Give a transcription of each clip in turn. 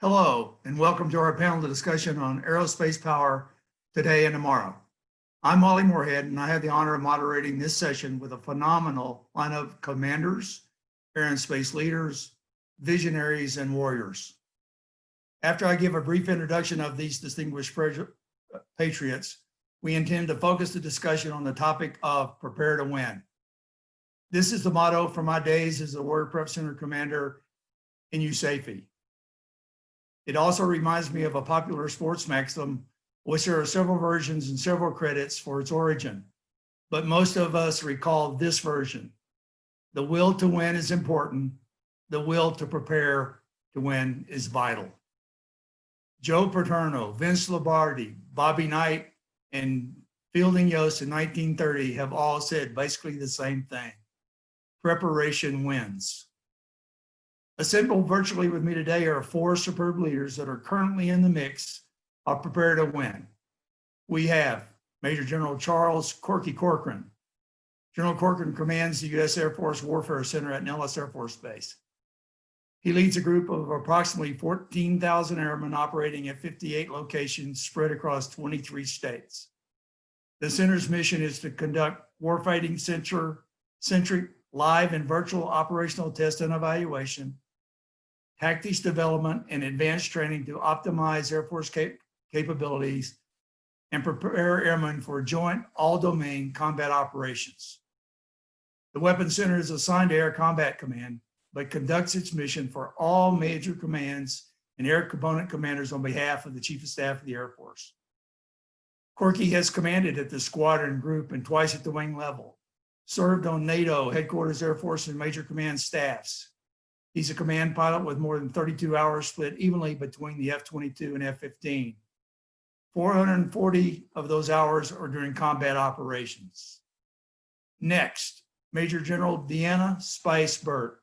Hello, and welcome to our panel discussion on aerospace power today and tomorrow. I'm Molly Moorhead, and I have the honor of moderating this session with a phenomenal line of commanders, air and space leaders, visionaries, and warriors. After I give a brief introduction of these distinguished patriots, we intend to focus the discussion on the topic of prepare to win. This is the motto from my days as a Warrior Prep Center commander in USAFE. It also reminds me of a popular sports maxim, which there are several versions and several credits for its origin. But most of us recall this version. The will to win is important. The will to prepare to win is vital. Joe Paterno, Vince Lombardi, Bobby Knight, and Fielding Yost in 1930 have all said basically the same thing. Preparation wins. Assembled virtually with me today are four superb leaders that are currently in the mix of prepare to win. We have Major General Charles Corky Corcoran. General Corcoran commands the U.S. Air Force Warfare Center at Nellis Air Force Base. He leads a group of approximately 14,000 airmen operating at 58 locations spread across 23 states. The center's mission is to conduct warfighting centric live and virtual operational test and evaluation, tactics development, and advanced training to optimize Air Force capabilities and prepare airmen for joint all-domain combat operations. The Weapons Center is assigned to Air Combat Command, but conducts its mission for all major commands and air component commanders on behalf of the Chief of Staff of the Air Force. Corky has commanded at the squadron, group, and twice at the wing level, served on NATO, Headquarters Air Force, and Major Command staffs. He's a command pilot with more than 32 hours split evenly between the F-22 and F-15. 440 of those hours are during combat operations. Next, Major General Deanna Spice Burt.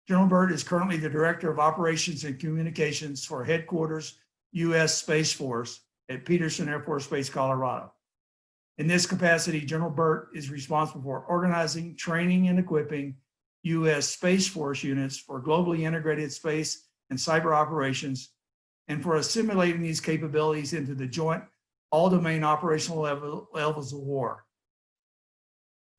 General Burt is currently the Director of Operations and Communications for Headquarters U.S. Space Force at Peterson Air Force Base, Colorado. In this capacity, General Burt is responsible for organizing, training, and equipping U.S. Space Force units for globally integrated space and cyber operations, and for assimilating these capabilities into the joint all-domain operational levels of war.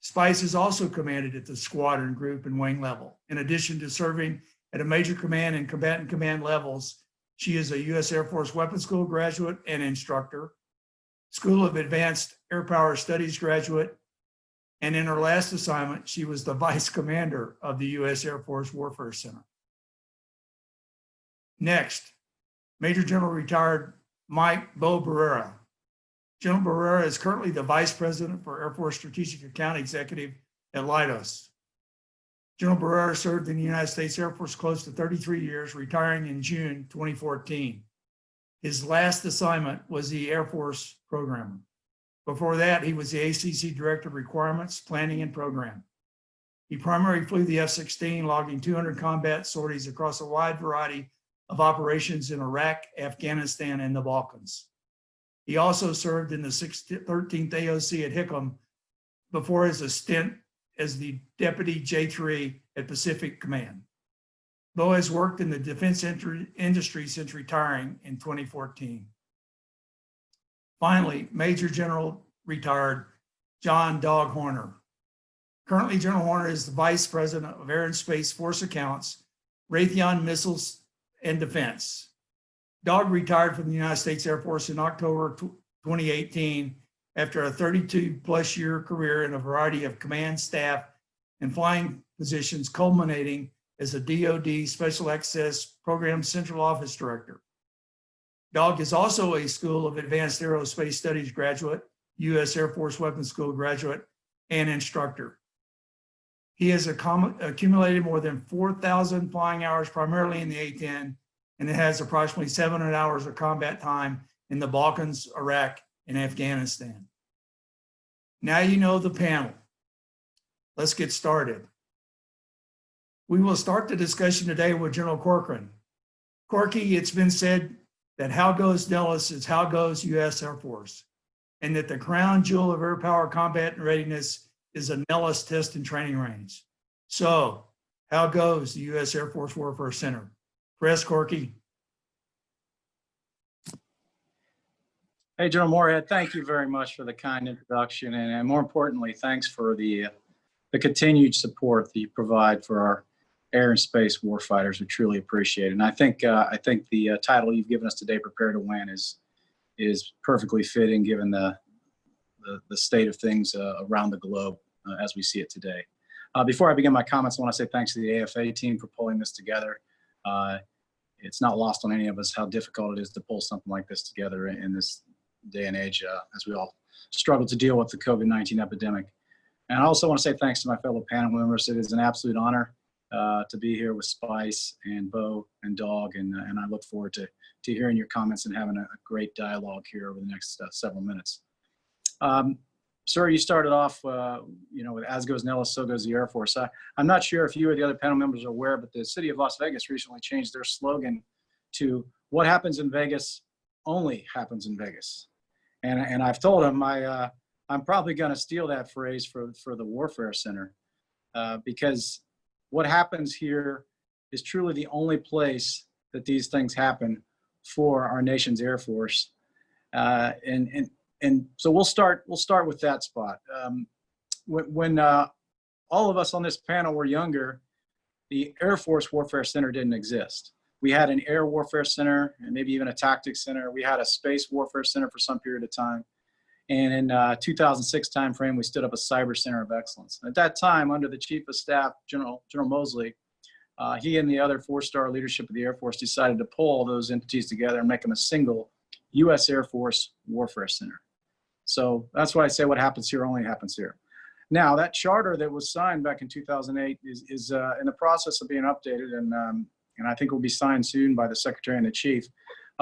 Spice is also commanded at the squadron, group, and wing level. In addition to serving at a major command and combatant command levels, she is a U.S. Air Force Weapons School graduate and instructor, School of Advanced Air Power Studies graduate, and in her last assignment, she was the vice commander of the U.S. Air Force Warfare Center. Next, Major General retired Mike Bo Barrera. General Barrera is currently the vice president for Air Force Strategic Account Executive at Leidos. General Barrera served in the United States Air Force close to 33 years, retiring in June 2014. His last assignment was the Air Force programmer. Before that, he was the ACC Director of Requirements, Planning, and Program. He primarily flew the F-16, logging 200 combat sorties across a wide variety of operations in Iraq, Afghanistan, and the Balkans. He also served in the 13th AOC at Hickam before his stint as the Deputy J3 at Pacific Command. Bo has worked in the defense industry since retiring in 2014. Finally, Major General retired John Dog Horner. Currently, General Horner is the Vice President of Air and Space Force Accounts, Raytheon Missiles and Defense. Dog retired from the United States Air Force in October 2018 after a 32-plus year career in a variety of command, staff, and flying positions, culminating as a DoD Special Access Program Central Office Director. Dog is also a School of Advanced Aerospace Studies graduate, U.S. Air Force Weapons School graduate, and instructor. He has accumulated more than 4,000 flying hours, primarily in the A-10, and it has approximately 700 hours of combat time in the Balkans, Iraq, and Afghanistan. Now you know the panel. Let's get started. We will start the discussion today with General Corcoran. Corky, it's been said that how goes Nellis is how goes U.S. Air Force, and that the crown jewel of air power combat and readiness is a Nellis test and training range. So how goes the U.S. Air Force Warfare Center? Press, Corky. Hey, General Moorhead, thank you very much for the kind introduction, and more importantly, thanks for the continued support that you provide for our air and space warfighters. We truly appreciate it. And I think the title you've given us today, "Prepare to Win," is perfectly fitting given the state of things around the globe as we see it today. Before I begin my comments, I want to say thanks to the AFA team for pulling this together. It's not lost on any of us how difficult it is to pull something like this together in this day and age as we all struggle to deal with the COVID-19 epidemic. And I also want to say thanks to my fellow panel members. It is an absolute honor to be here with Spice and Bo and Dog, and I look forward to hearing your comments and having a great dialogue here over the next several minutes. Sir, you started off, with "As goes Nellis, so goes the Air Force." I'm not sure if you or the other panel members are aware, but the city of Las Vegas recently changed their slogan to "What happens in Vegas only happens in Vegas." And I've told them I'm probably going to steal that phrase for the Warfare Center because what happens here is truly the only place that these things happen for our nation's Air Force. And so we'll start with that spot. When all of us on this panel were younger, the Air Force Warfare Center didn't exist. We had an Air Warfare Center and maybe even a Tactics Center. We had a Space Warfare Center for some period of time. And in 2006 timeframe, we stood up a Cyber Center of Excellence. At that time, under the Chief of Staff, General Mosley, he and the other four-star leadership of the Air Force decided to pull all those entities together and make them a single U.S. Air Force Warfare Center. So that's why I say what happens here only happens here. Now, that charter that was signed back in 2008 is in the process of being updated, and I think will be signed soon by the Secretary and the Chief.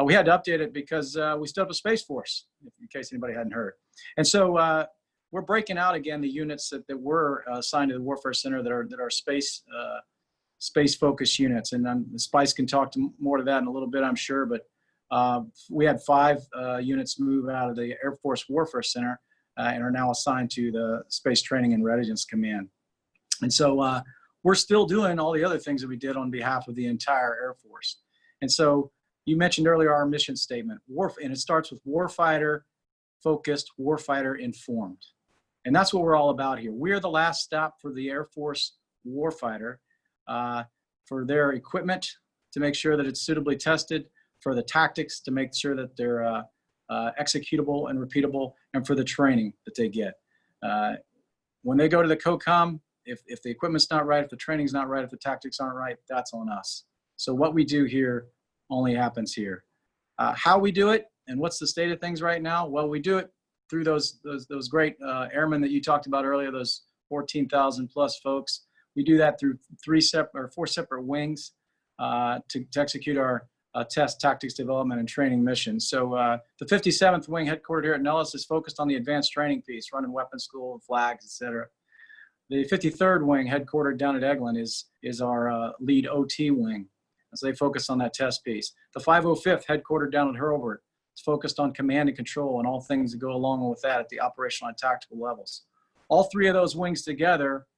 We had to update it because we stood up a Space Force, in case anybody hadn't heard. And so we're breaking out again the units that were assigned to the Warfare Center that are space-focused units. And Spice can talk more to that in a little bit, I'm sure, but we had 5 units move out of the Air Force Warfare Center and are now assigned to the Space Training and Readiness Command. And so we're still doing all the other things that we did on behalf of the entire Air Force. And so you mentioned earlier our mission statement, and it starts with warfighter focused, warfighter informed. And that's what we're all about here. We're the last stop for the Air Force warfighter for their equipment to make sure that it's suitably tested, for the tactics to make sure that they're executable and repeatable, and for the training that they get. When they go to the COCOM, if the equipment's not right, if the training's not right, if the tactics aren't right, that's on us. So what we do here only happens here. How we do it and what's the state of things right now? Well, we do it through those great airmen that you talked about earlier, those 14,000 plus folks. We do that through 4 separate wings to execute our test, tactics, development, and training missions. So the 57th Wing, headquartered here at Nellis, is focused on the advanced training piece, running weapons school, flags, etc. The 53rd Wing, headquartered down at Eglin, is our lead OT wing, as they focus on that test piece. The 505th, headquartered down at Hurlburt, is focused on command and control and all things that go along with that at the operational and tactical levels. All 3 of those wings together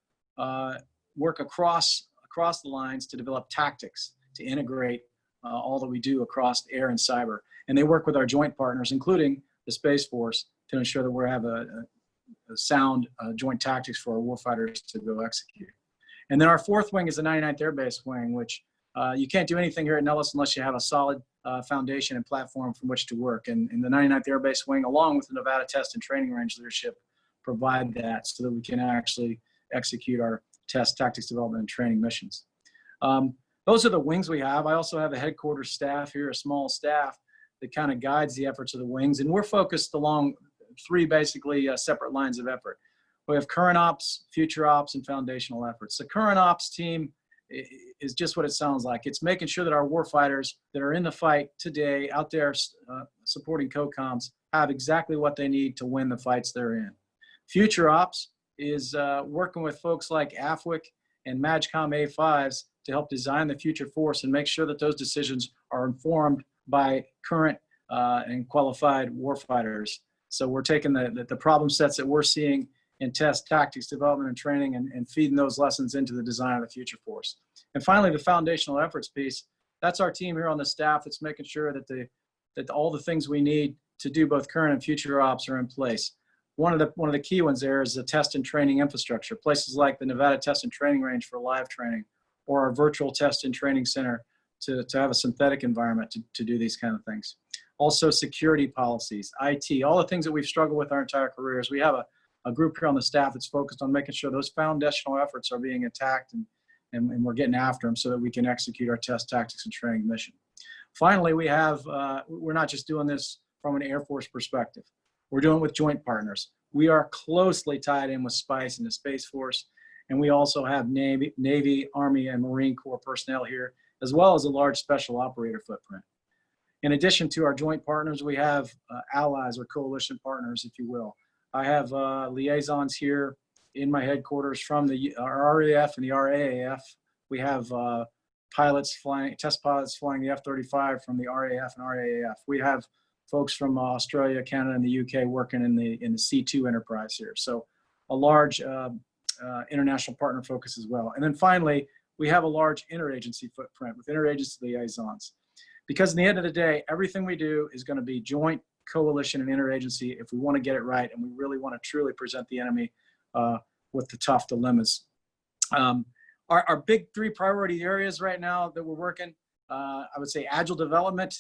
work across the lines to develop tactics, to integrate all that we do across air and cyber. And they work with our joint partners, including the Space Force, to ensure that we have a sound joint tactics for our warfighters to go execute. And then our 4th wing is the 99th Air Base Wing, which you can't do anything here at Nellis unless you have a solid foundation and platform from which to work. And the 99th Air Base Wing, along with the Nevada Test and Training Range leadership, provide that so that we can actually execute our test, tactics, development, and training missions. Those are the wings we have. I also have a headquarters staff here, a small staff that kind of guides the efforts of the wings. And we're focused along 3 basically separate lines of effort. We have current ops, future ops, and foundational efforts. The current ops team is just what it sounds like. It's making sure that our warfighters that are in the fight today out there supporting COCOMs have exactly what they need to win the fights they're in. Future ops is working with folks like AFWIC and MAGCOM A5s to help design the future force and make sure that those decisions are informed by current and qualified warfighters. So we're taking the problem sets that we're seeing in test, tactics, development, and training and feeding those lessons into the design of the future force. And finally, the foundational efforts piece, that's our team here on the staff that's making sure that all the things we need to do both current and future ops are in place. One of the key ones there is the test and training infrastructure. Places like the Nevada Test and Training Range for live training, or our virtual test and training center to have a synthetic environment to do these kind of things. Also security policies, IT, all the things that we've struggled with our entire careers. We have a group here on the staff that's focused on making sure those foundational efforts are being attacked and we're getting after them so that we can execute our test, tactics, and training mission. Finally, we have, we're not just doing this from an Air Force perspective. We're doing it with joint partners. We are closely tied in with SPICE and the Space Force, and we also have Navy, Army, and Marine Corps personnel here, as well as a large special operator footprint. In addition to our joint partners, we have allies or coalition partners, if you will. I have liaisons here in my headquarters from the RAF and the RAAF. We have test pilots flying the F-35 from the RAF and RAAF. We have folks from Australia, Canada, and the UK working in the C2 enterprise here. So a large international partner focus as well. And then finally, we have a large interagency footprint with interagency liaisons. Because in the end of the day, everything we do is going to be joint, coalition, and interagency if we want to get it right and we really want to truly present the enemy with the tough dilemmas. Our big three priority areas right now that we're working, I would say agile development,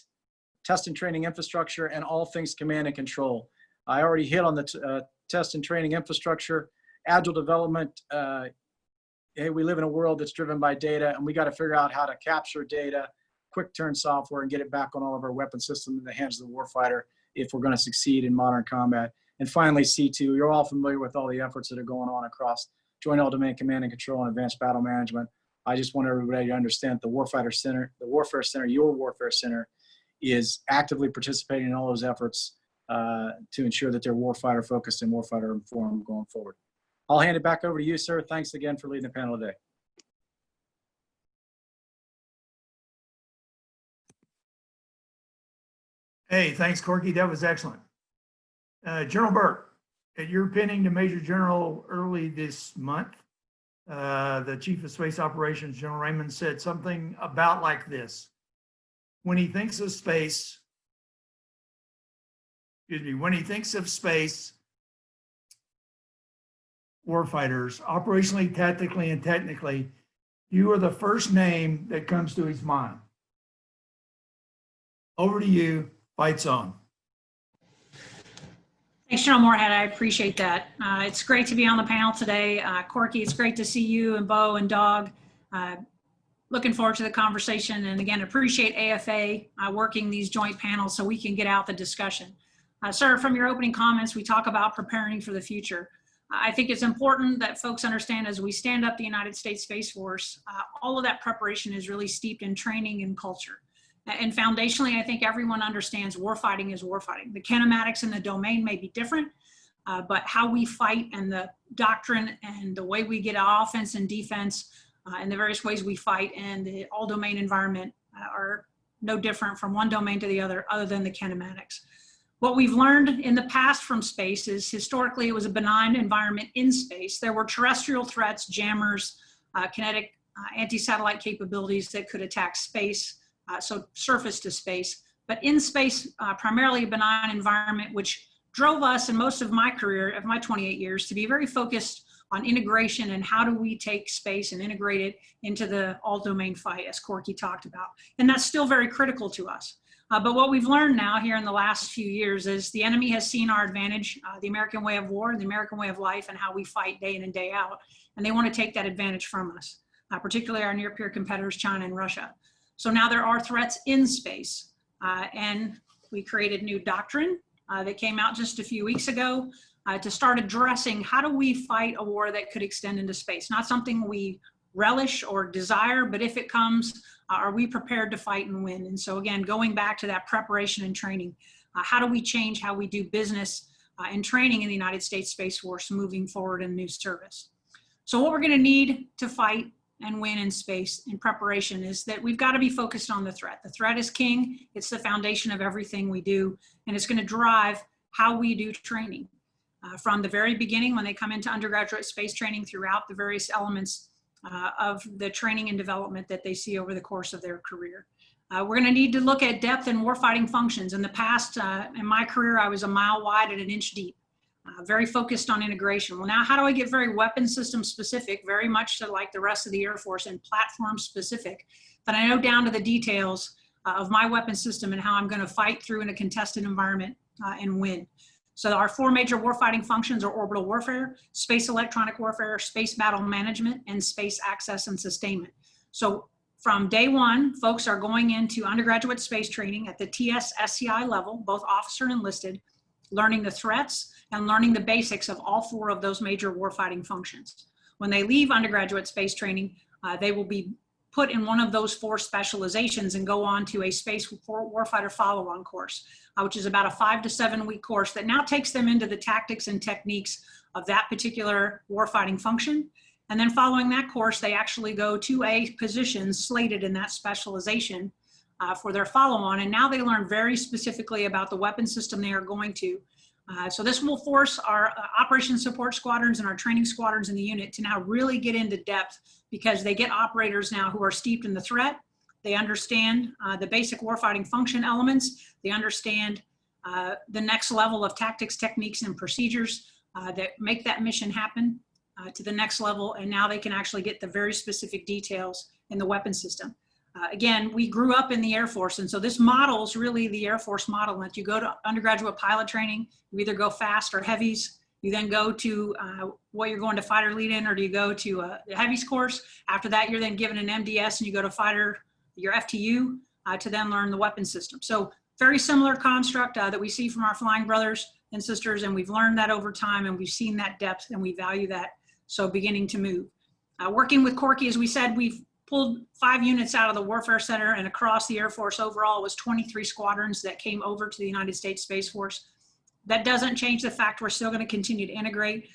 test and training infrastructure, and all things command and control. I already hit on the test and training infrastructure. Agile development, hey, we live in a world that's driven by data, and we got to figure out how to capture data, quick turn software, and get it back on all of our weapon systems in the hands of the warfighter if we're going to succeed in modern combat. And finally, C2, you're all familiar with all the efforts that are going on across Joint All-Domain Command and Control and Advanced Battle Management. I just want everybody to understand the Warfighter Center, the Warfare Center, your Warfare Center, is actively participating in all those efforts to ensure that they're warfighter focused and warfighter informed going forward. I'll hand it back over to you, sir. Thanks again for leading the panel today. Hey, thanks, Corky. That was excellent. General Burke, at your pinning to Major General early this month, the Chief of Space Operations, General Raymond, said something about like this. When he thinks of space, when he thinks of space warfighters, operationally, tactically, and technically, you are the first name that comes to his mind. Over to you. Fights on. Thanks, General Moorhead. I appreciate that. It's great to be on the panel today. Corky, it's great to see you and Bo and Dog. Looking forward to the conversation, and again, appreciate AFA working these joint panels so we can get out the discussion. Sir, from your opening comments, we talk about preparing for the future. I think it's important that folks understand as we stand up the United States Space Force, all of that preparation is really steeped in training and culture. And foundationally, I think everyone understands warfighting is warfighting. The kinematics and the domain may be different, but how we fight and the doctrine and the way we get offense and defense and the various ways we fight and the all domain environment are no different from one domain to the other than the kinematics. What we've learned in the past from space is historically it was a benign environment in space. There were terrestrial threats, jammers, kinetic anti-satellite capabilities that could attack space. So surface to space, but in space, primarily a benign environment, which drove us in most of my career, of my 28 years, to be very focused on integration and how do we take space and integrate it into the all-domain fight, as Corky talked about. And that's still very critical to us. But what we've learned now here in the last few years is the enemy has seen our advantage, the American way of war, the American way of life, and how we fight day in and day out. And they want to take that advantage from us, particularly our near-peer competitors, China and Russia. So now there are threats in space, and we created new doctrine that came out just a few weeks ago to start addressing how do we fight a war that could extend into space. Not something we relish or desire, but if it comes, are we prepared to fight and win? And so again, going back to that preparation and training, how do we change how we do business and training in the United States Space Force moving forward in new service? So what we're going to need to fight and win in space in preparation is that we've got to be focused on the threat. The threat is king. It's the foundation of everything we do, and it's going to drive how we do training. From the very beginning, when they come into undergraduate space training, throughout the various elements of the training and development that they see over the course of their career. We're going to need to look at depth and warfighting functions. In the past, in my career, I was a mile wide and an inch deep, very focused on integration. Well, now how do I get very weapon system specific, very much to like the rest of the Air Force, and platform specific, that I know down to the details of my weapon system and how I'm going to fight through in a contested environment and win. So our 4 major warfighting functions are orbital warfare, space electronic warfare, space battle management, and space access and sustainment. So from day one, folks are going into undergraduate space training at the TS-SCI level, both officer and enlisted, learning the threats and learning the basics of all 4 of those major warfighting functions. When they leave undergraduate space training, they will be put in one of those 4 specializations and go on to a space warfighter follow-on course, which is about a 5 to 7 week course that now takes them into the tactics and techniques of that particular warfighting function. And then following that course, they actually go to a position slated in that specialization for their follow-on. And now they learn very specifically about the weapon system they are going to. So this will force our operations support squadrons and our training squadrons in the unit to now really get into depth, because they get operators now who are steeped in the threat. They understand the basic warfighting function elements. They understand the next level of tactics, techniques, and procedures that make that mission happen to the next level. And now they can actually get the very specific details in the weapon system. Again, we grew up in the Air Force, and so this model is really the Air Force model. That you go to undergraduate pilot training, you either go fast or heavies. You then go to what you're going to fighter lead in, or do you go to the heavies course? After that, you're then given an MDS and you go to fighter, your FTU, to then learn the weapon system. So very similar construct that we see from our flying brothers and sisters, and we've learned that over time, and we've seen that depth, and we value that. So beginning to move. Working with Corky, as we said, we've pulled 5 units out of the Warfare Center, and across the Air Force overall was 23 squadrons that came over to the United States Space Force. That doesn't change the fact we're still going to continue to integrate.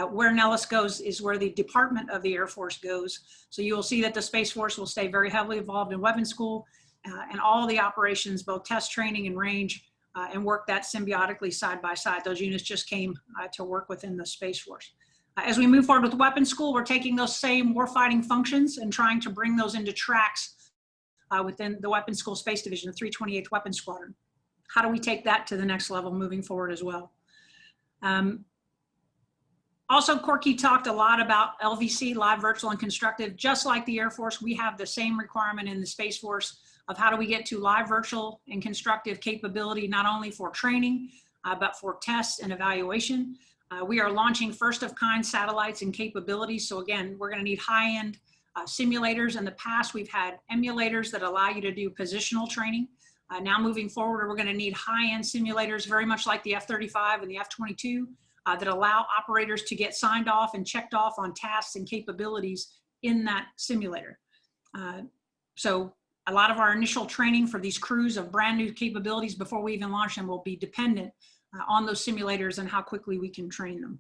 Where Nellis goes is where the Department of the Air Force goes. So you will see that the Space Force will stay very heavily involved in weapons school and all the operations, both test training and range, and work that symbiotically side by side. Those units just came to work within the Space Force. As we move forward with weapons school, we're taking those same warfighting functions and trying to bring those into tracks within the Weapons School Space Division, the 328th Weapons Squadron. How do we take that to the next level moving forward as well? Also, Corky talked a lot about LVC, live, virtual, and constructive. Just like the Air Force, we have the same requirement in the Space Force of how do we get to live, virtual, and constructive capability, not only for training, but for tests and evaluation. We are launching first-of-kind satellites and capabilities. So again, we're going to need high-end simulators. In the past, we've had emulators that allow you to do positional training. Now moving forward, we're going to need high-end simulators, very much like the F-35 and the F-22, that allow operators to get signed off and checked off on tasks and capabilities in that simulator. So a lot of our initial training for these crews of brand new capabilities before we even launch them will be dependent on those simulators and how quickly we can train them.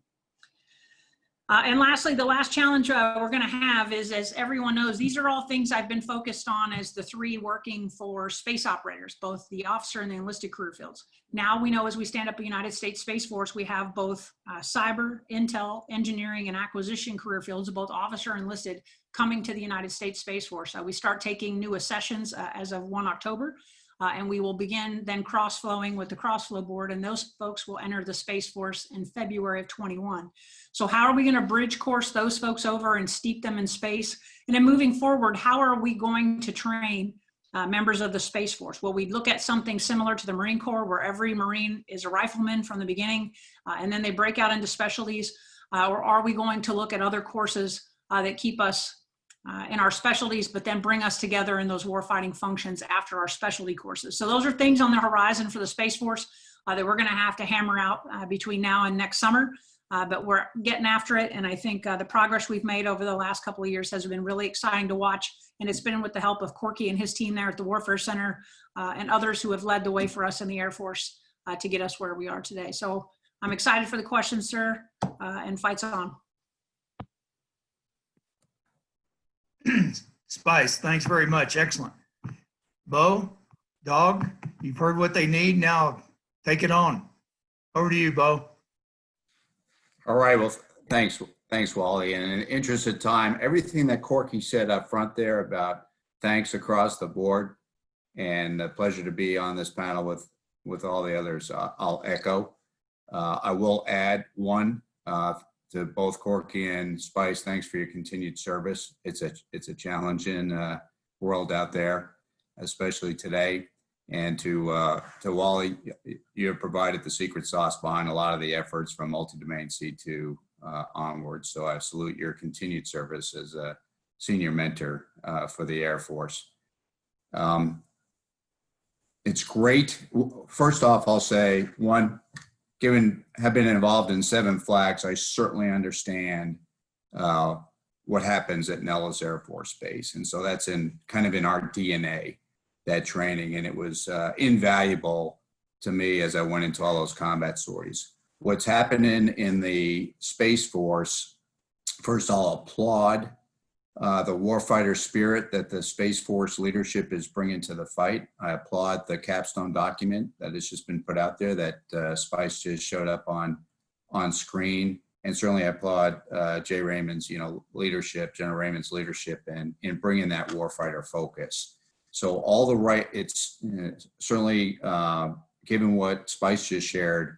And lastly, the last challenge we're going to have is, as everyone knows, these are all things I've been focused on as the 3 working for space operators, both the officer and the enlisted career fields. Now we know as we stand up the United States Space Force, we have both cyber, intel, engineering, and acquisition career fields, both officer and enlisted, coming to the United States Space Force. We start taking new accessions as of 1 October. And we will begin then cross-flowing with the cross-flow board, and those folks will enter the Space Force in February of 21. So how are we going to bridge course those folks over and steep them in space? And then moving forward, how are we going to train members of the Space Force? Will we look at something similar to the Marine Corps, where every Marine is a rifleman from the beginning, and then they break out into specialties? Or are we going to look at other courses that keep us in our specialties, but then bring us together in those warfighting functions after our specialty courses? So those are things on the horizon for the Space Force that we're going to have to hammer out between now and next summer. But we're getting after it. And I think the progress we've made over the last couple of years has been really exciting to watch. And it's been with the help of Corky and his team there at the Warfare Center and others who have led the way for us in the Air Force to get us where we are today. So I'm excited for the questions, sir, and fights on. Spice, thanks very much. Excellent. Bo, Dog, you've heard what they need. Now take it on. Over to you, Bo. All right. Well, thanks, Wally. And in the interest of time, everything that Corky said up front there about thanks across the board and a pleasure to be on this panel with all the others. I'll echo. I will add one to both Corky and Spice. Thanks for your continued service. It's a challenging world out there, especially today. And to Wally, you have provided the secret sauce behind a lot of the efforts from multi-domain C2 onwards. So I salute your continued service as a senior mentor for the Air Force. It's great. First off, I'll say, one, have been involved in 7 flags, I certainly understand what happens at Nellis Air Force Base. And so that's kind of in our DNA, that training. And it was invaluable to me as I went into all those combat sorties. What's happening in the Space Force, first I'll applaud the warfighter spirit that the Space Force leadership is bringing to the fight. I applaud the capstone document that has just been put out there that Spice just showed up on screen. And certainly I applaud Jay Raymond's, leadership, General Raymond's leadership in bringing that warfighter focus. So all the right, it's certainly given what Spice just shared,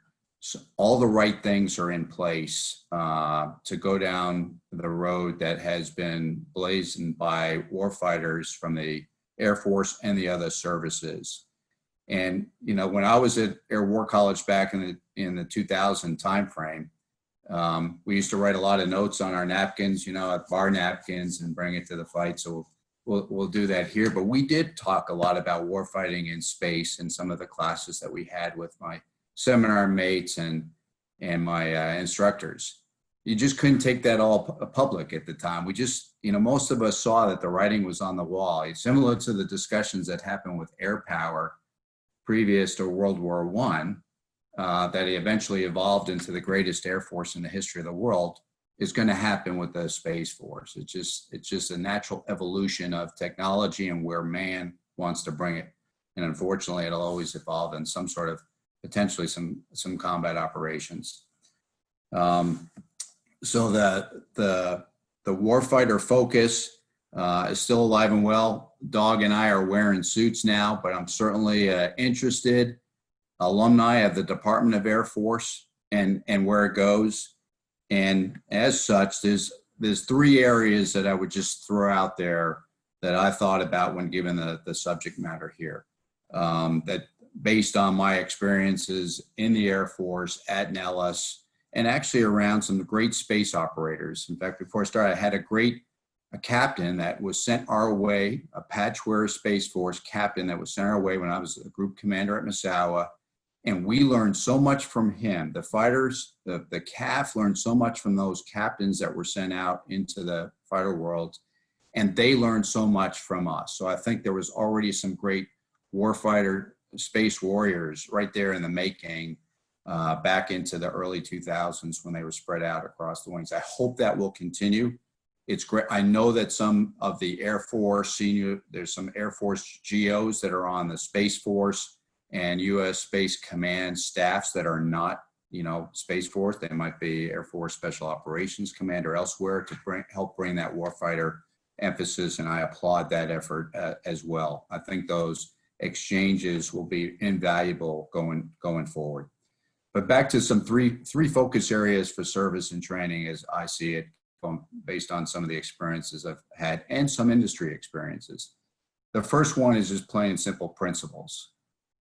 all the right things are in place to go down the road that has been blazoned by warfighters from the Air Force and the other services. And when I was at Air War College back in the 2000 timeframe, we used to write a lot of notes on our napkins, bar napkins, and bring it to the fight. So we'll do that here. But we did talk a lot about warfighting in space in some of the classes that we had with my seminar mates and my instructors. You just couldn't take that all public at the time. We just, most of us saw that the writing was on the wall. It's similar to the discussions that happened with air power previous to World War I, that eventually evolved into the greatest air force in the history of the world, is going to happen with the Space Force. It's just a natural evolution of technology and where man wants to bring it. And unfortunately, it'll always evolve in some sort of potentially some combat operations. So the warfighter focus is still alive and well. Dog and I are wearing suits now, but I'm certainly interested. Alumni of the Department of Air Force and where it goes. And as such, there's 3 areas that I would just throw out there that I thought about when given the subject matter here. That based on my experiences in the Air Force at Nellis and actually around some great space operators. In fact, before I started, I had a captain that was sent our way, a patchwear Space Force captain that was sent our way when I was a group commander at Misawa. And we learned so much from him. The fighters, the CAF learned so much from those captains that were sent out into the fighter world, and they learned so much from us. So I think there was already some great warfighter space warriors right there in the making back into the early 2000s when they were spread out across the wings. I hope that will continue. It's great. I know that some of the Air Force there's some Air Force GOs that are on the Space Force and U.S. Space Command staffs that are not, Space Force. They might be Air Force Special Operations Command or elsewhere to help bring that warfighter emphasis, and I applaud that effort as well. I think those exchanges will be invaluable going forward. But back to some three focus areas for service and training as I see it, based on some of the experiences I've had and some industry experiences. The first one is just plain and simple principles.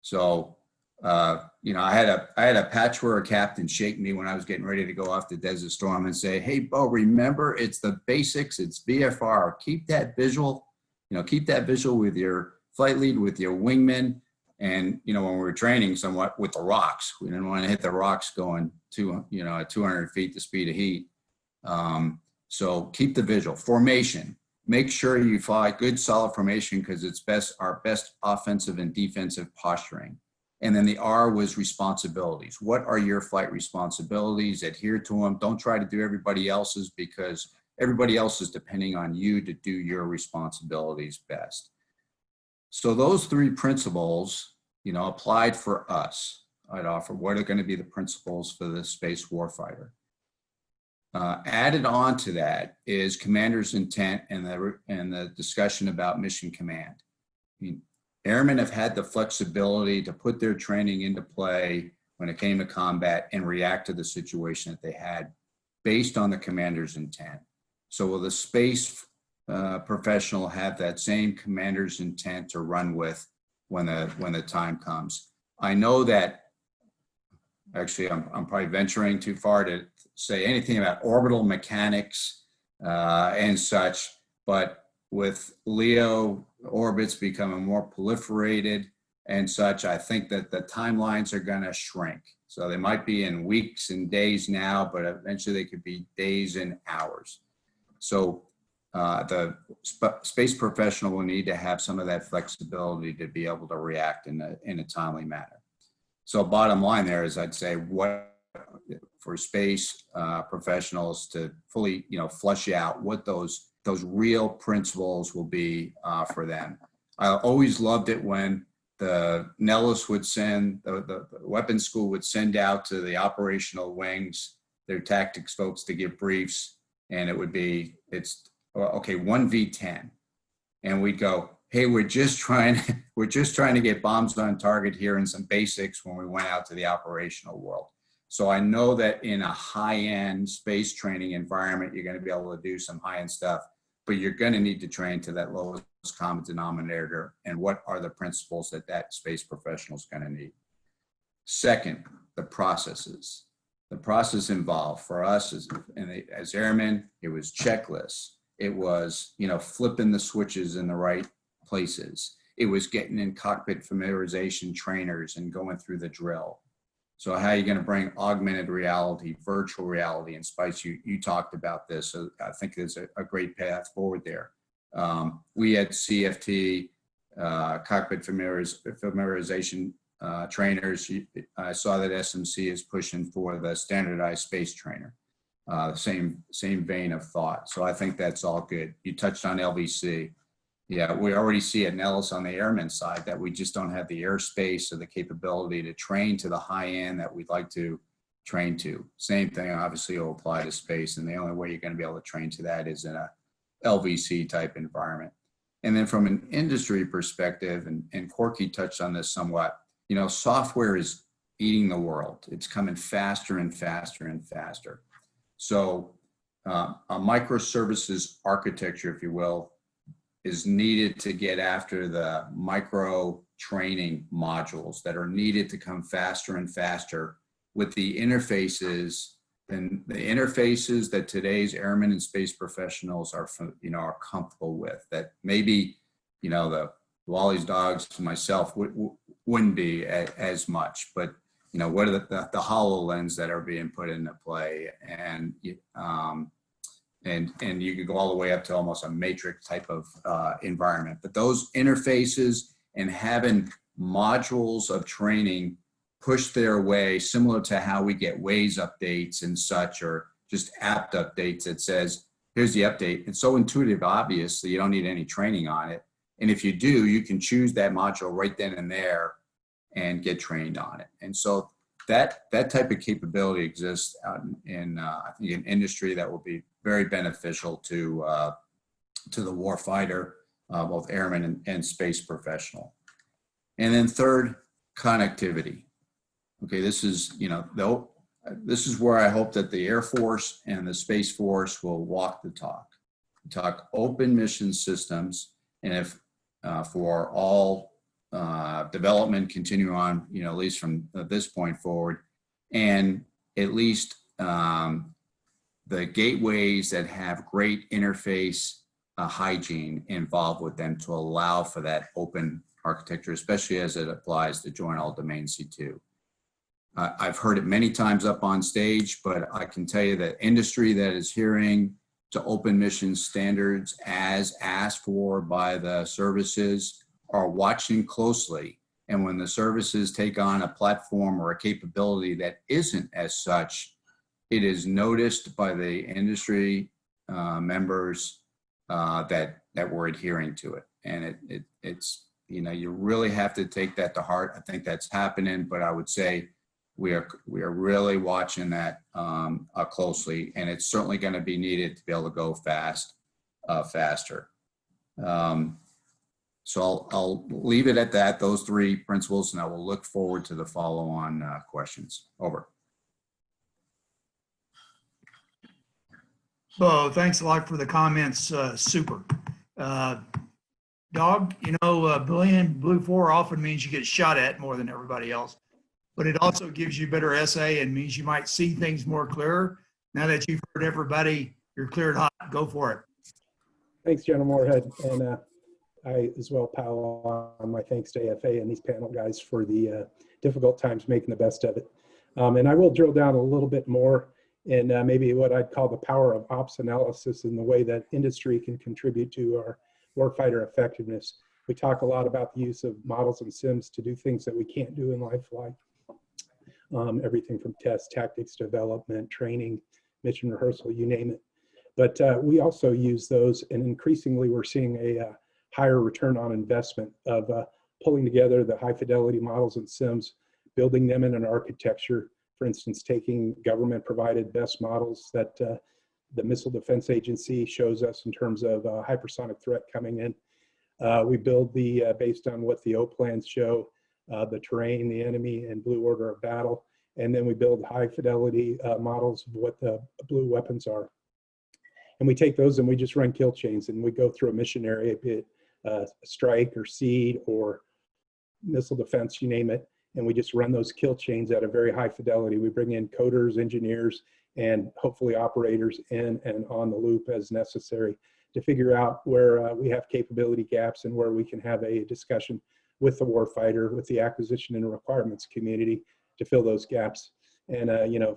So, I had a patchwear captain shake me when I was getting ready to go off the Desert Storm and say, "Hey, Bo, remember, it's the basics, it's VFR. Keep that visual with your flight lead, with your wingman." And, when we were training somewhat with the rocks, we didn't want to hit the rocks going at 200 feet the speed of heat. So keep the visual. Formation. Make sure you fly good, solid formation because it's our best offensive and defensive posturing. And then the R was responsibilities. What are your flight responsibilities? Adhere to them. Don't try to do everybody else's because everybody else is depending on you to do your responsibilities best. So those 3 principles, applied for us. I'd offer what are going to be the principles for the space warfighter. Added on to that is commander's intent and the discussion about mission command. Airmen have had the flexibility to put their training into play when it came to combat and react to the situation that they had based on the commander's intent. So will the space professional have that same commander's intent to run with when the time comes? I know that, actually, I'm probably venturing too far to say anything about orbital mechanics and such, but with LEO orbits becoming more proliferated and such, I think that the timelines are going to shrink. So they might be in weeks and days now, but eventually they could be days and hours. So the space professional will need to have some of that flexibility to be able to react in a timely manner. So bottom line there is, I'd say, what for space professionals to fully, flush out what those real principles will be for them. I always loved it when the Nellis would send, the weapons school would send out to the operational wings, their tactics folks, to give briefs, and it would be, okay, 1v10. And we'd go, hey, we're just trying to get bombs on target here and some basics when we went out to the operational world. So I know that in a high-end space training environment, you're going to be able to do some high-end stuff, but you're going to need to train to that lowest common denominator and what are the principles that space professional is going to need. Second, the processes. The process involved for us as airmen, it was checklists. It was, flipping the switches in the right places. It was getting in cockpit familiarization trainers and going through the drill. So how are you going to bring augmented reality, virtual reality, and Spice, you talked about this. So I think there's a great path forward there. We had CFT, cockpit familiarization trainers. I saw that SMC is pushing for the standardized space trainer. Same vein of thought. So I think that's all good. You touched on LVC. Yeah, we already see at Nellis on the airman side that we just don't have the airspace or the capability to train to the high end that we'd like to train to. Same thing obviously will apply to space, and the only way you're going to be able to train to that is in a LVC type environment. And then from an industry perspective, and Corky touched on this somewhat, software is eating the world. It's coming faster and faster and faster. So a microservices architecture, if you will, is needed to get after the micro training modules that are needed to come faster and faster with the interfaces, and the interfaces that today's airmen and space professionals are comfortable with, that maybe, the Wally's dogs, myself, wouldn't be as much, but what are the HoloLens that are being put into play, and you could go all the way up to almost a matrix type of environment. But those interfaces and having modules of training push their way, similar to how we get Waze updates and such, or just app updates that says, here's the update. It's so intuitive, obvious, so you don't need any training on it. And if you do, you can choose that module right then and there and get trained on it. And so that type of capability exists out in I think an industry that will be very beneficial to the warfighter, both airman and space professional. And then third, connectivity. Okay, this is this is where I hope that the Air Force and the Space Force will walk the talk. Talk open mission systems, and if for all development continue on, at least from this point forward, and at least the gateways that have great interface hygiene involved with them to allow for that open architecture, especially as it applies to Joint All Domain C2. I've heard it many times up on stage, but I can tell you that industry that is hearing to open mission standards as asked for by the services are watching closely. And when the services take on a platform or a capability that isn't as such, it is noticed by the industry members that we're adhering to it. And it's you really have to take that to heart. I think that's happening, but I would say we are really watching that closely, and it's certainly going to be needed to be able to go faster. So I'll leave it at that, those three principles, and I will look forward to the follow-on questions. Over. Bo, thanks a lot for the comments. Super. Dog, Blue 4 often means you get shot at more than everybody else, but it also gives you better SA and means you might see things more clearer. Now that you've heard everybody, you're cleared hot. Go for it. Thanks, General Moorhead. And I as well pile on my thanks to AFA and these panel guys for the difficult times making the best of it. And I will drill down a little bit more in maybe what I'd call the power of ops analysis and the way that industry can contribute to our warfighter effectiveness. We talk a lot about the use of models and sims to do things that we can't do in life, like everything from test, tactics, development, training, mission rehearsal, you name it. But we also use those, and increasingly we're seeing a higher return on investment of pulling together the high fidelity models and sims, building them in an architecture. For instance, taking government provided best models that the Missile Defense Agency shows us in terms of hypersonic threat coming in. We build based on what the O plans show, the terrain, the enemy, and blue order of battle. And then we build high fidelity models of what the blue weapons are. And we take those and we just run kill chains, and we go through a mission area, be it strike or seed or missile defense, you name it. And we just run those kill chains at a very high fidelity. We bring in coders, engineers, and hopefully operators in and on the loop as necessary to figure out where we have capability gaps and where we can have a discussion with the warfighter, with the acquisition and requirements community to fill those gaps. And,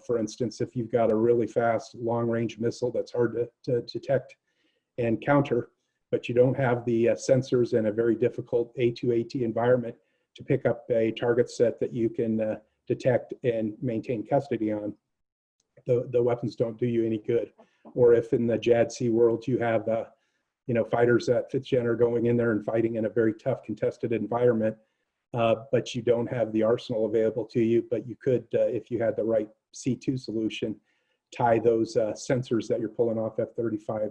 for instance, if you've got a really fast long-range missile that's hard to detect and counter, but you don't have the sensors in a very difficult A2AT environment to pick up a target set that you can detect and maintain custody on, the weapons don't do you any good. Or if in the JADC world you have fighters at 5th Gen are going in there and fighting in a very tough contested environment, but you don't have the arsenal available to you, but you could, if you had the right C2 solution, tie those sensors that you're pulling off F-35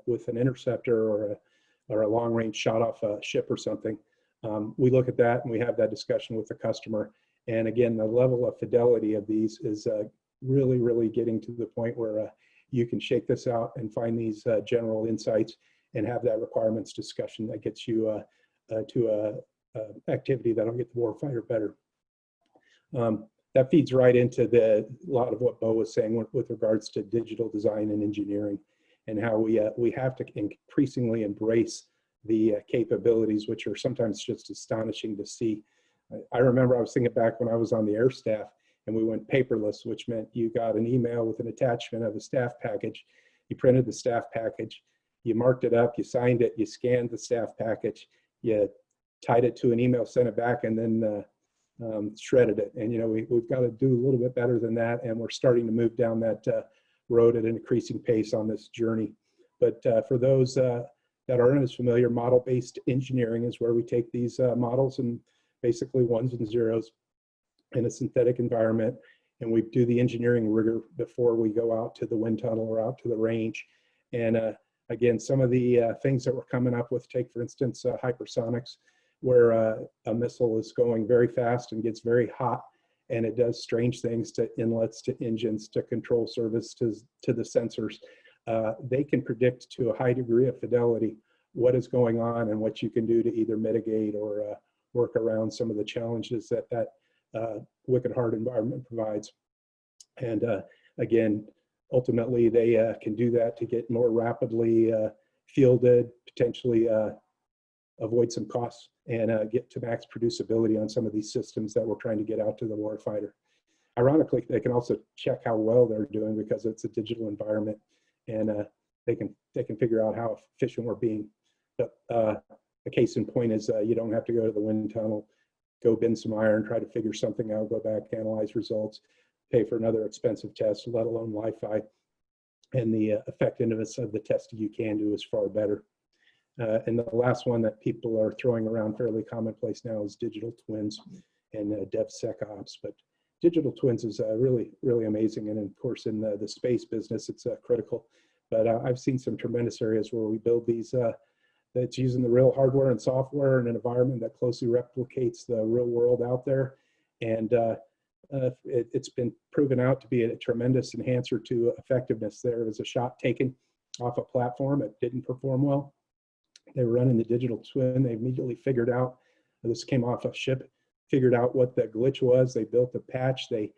with an interceptor or a long range shot off a ship or something. We look at that and we have that discussion with the customer. And again, the level of fidelity of these is really, really getting to the point where you can shake this out and find these general insights and have that requirements discussion that gets you to a activity that'll get the warfighter better. That feeds right into a lot of what Bo was saying with regards to digital design and engineering, and how we have to increasingly embrace the capabilities, which are sometimes just astonishing to see. I remember I was thinking back when I was on the air staff and we went paperless, which meant you got an email with an attachment of a staff package. You printed the staff package, you marked it up, you signed it, you scanned the staff package, you tied it to an email, sent it back, and then shredded it. And we've got to do a little bit better than that, and we're starting to move down that road at an increasing pace on this journey. But for those that aren't as familiar, model-based engineering is where we take these models and basically ones and zeros in a synthetic environment, and we do the engineering rigor before we go out to the wind tunnel or out to the range. And again, some of the things that we're coming up with, take for instance hypersonics, where a missile is going very fast and gets very hot, and it does strange things to inlets, to engines, to control surface, to the sensors. They can predict to a high degree of fidelity what is going on and what you can do to either mitigate or work around some of the challenges that wicked hard environment provides. And again, ultimately they can do that to get more rapidly fielded, potentially avoid some costs, and get to max producibility on some of these systems that we're trying to get out to the warfighter. Ironically, they can also check how well they're doing because it's a digital environment, and they can figure out how efficient we're being. But a case in point is you don't have to go to the wind tunnel, go bend some iron, try to figure something out, go back, analyze results, pay for another expensive test, let alone Wi-Fi. And the effectiveness of the testing you can do is far better. And the last one that people are throwing around fairly commonplace now is digital twins and DevSecOps. But digital twins is really, really amazing. And of course, in the space business, it's critical. But I've seen some tremendous areas where we build these that's using the real hardware and software in an environment that closely replicates the real world out there. And it's been proven out to be a tremendous enhancer to effectiveness. There was a shot taken off a platform. It didn't perform well. They were running the digital twin. They immediately figured out, this came off a ship, figured out what the glitch was. They built a patch. They